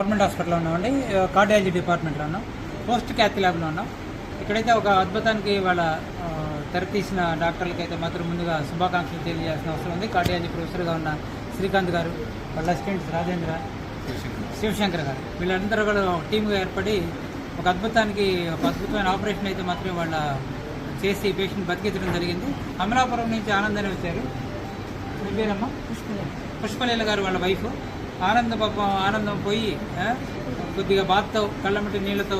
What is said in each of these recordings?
Government హాస్పిటల్లో ఉన్నామండి. Cardiology డిపార్ట్మెంట్లో ఉన్నాం. పోస్ట్ క్యాథ్ ల్యాబ్లో ఉన్నాం. ఇక్కడైతే ఒక అద్భుతానికి వాళ్ళ తెరతీసిన డాక్టర్లకి అయితే మాత్రం ముందుగా శుభాకాంక్షలు తెలియజేయాల్సిన అవసరం ఉంది. కార్డియాలజీ ప్రొఫెసర్గా ఉన్న శ్రీకాంత్ గారు, వాళ్ళ అసిస్టెంట్స్ రాజేంద్ర, శివశంకర్ గారు, వీళ్ళందరూ కూడా టీమ్గా ఏర్పడి ఒక అద్భుతమైన ఆపరేషన్ అయితే మాత్రం వాళ్ళ చేసి పేషెంట్ బతికించడం జరిగింది. అమలాపురం నుంచి ఆనందాన్ని వచ్చారు. మీ పేరమ్మా? పుష్పలీల గారు వాళ్ళ వైఫ్. ఆనందం పోయి కొద్దిగా బాత్తో కళ్ళమటి నీళ్లతో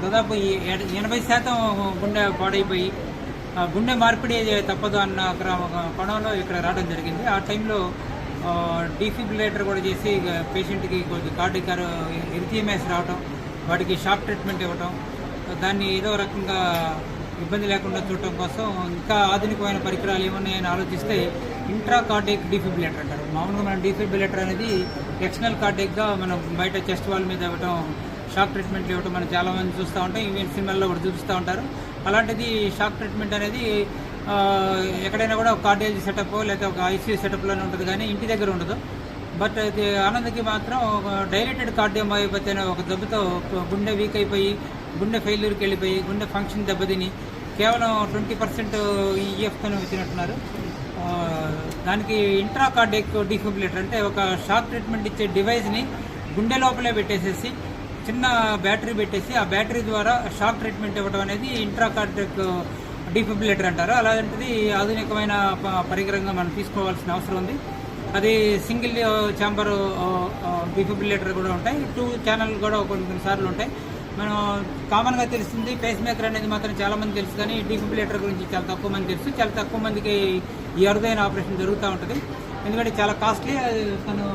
దాదాపు 80% గుండె పాడైపోయి గుండె మార్పిడి తప్పదు అన్న కోణంలో ఇక్కడ రావడం జరిగింది. ఆ టైంలో డీఫిబ్రిలేటర్ కూడా చేసి పేషెంట్కి కార్డియాక్ ఎరిథియమియాస్ రావటం, వాటికి షాక్ ట్రీట్మెంట్ ఇవ్వటం, దాన్ని ఏదో రకంగా ఇబ్బంది లేకుండా చూడటం కోసం ఇంకా ఆధునికమైన పరికరాలు ఏమున్నాయని ఆలోచిస్తే ఇంట్రా కార్డియాక్ డీఫిబ్రిలేటర్ అంటారు. మామూలుగా మనం డీఫిబ్రిలేటర్ అనేది ఎక్స్టర్నల్ కార్డియాక్గా మనం బయట చెస్ట్ వాల్ మీద ఇవ్వటం, షాక్ ట్రీట్మెంట్ ఇవ్వటం మనం చాలామంది చూస్తూ ఉంటాం. ఈవెన్ సినిమాల్లో కూడా చూపిస్తూ ఉంటారు. అలాంటిది షాక్ ట్రీట్మెంట్ అనేది ఎక్కడైనా కూడా ఒక కార్డియాలజీ సెటప్ లేదా ఒక ఐసీయూ సెటప్లోనే ఉంటుంది, కానీ ఇంటి దగ్గర ఉండదు. బట్ ఇది ఆనంద్కి మాత్రం డైలేటెడ్ కార్డియోమయోపతి అనే ఒక జబ్బుతో గుండె వీక్ అయిపోయి గుండె ఫెయిల్యూర్కి వెళ్ళిపోయి గుండె ఫంక్షన్ దెబ్బతిని కేవలం 20% ఈఎఫ్తోనే వచ్చినట్టున్నారు. దానికి ఇంట్రా కార్డియాక్ డీఫిబ్రిలేటర్ అంటే ఒక షాక్ ట్రీట్మెంట్ ఇచ్చే డివైస్ని గుండె లోపలే పెట్టేసేసి చిన్న బ్యాటరీ పెట్టేసి ఆ బ్యాటరీ ద్వారా షాక్ ట్రీట్మెంట్ ఇవ్వడం అనేది ఇంట్రా కార్డియాక్ డీఫిబ్రిలేటర్ అంటారు. అలాంటిది ఆధునికమైన పరికరంగా మనం తీసుకోవాల్సిన అవసరం ఉంది. అది సింగిల్ ఛాంబర్ డీఫిబ్రిలేటర్ కూడా ఉంటాయి, 2 ఛానల్ కూడా కొన్నిసార్లు ఉంటాయి. మనం కామన్గా తెలుస్తుంది పేస్ మేకర్ అనేది మాత్రం చాలామంది తెలుసు, కానీ డీఫిబ్రిలేటర్ గురించి చాలా తక్కువ మంది తెలుసు. చాలా తక్కువ మందికి ఈ అరుదైన ఆపరేషన్ జరుగుతూ ఉంటుంది, ఎందుకంటే చాలా కాస్ట్లీ. తను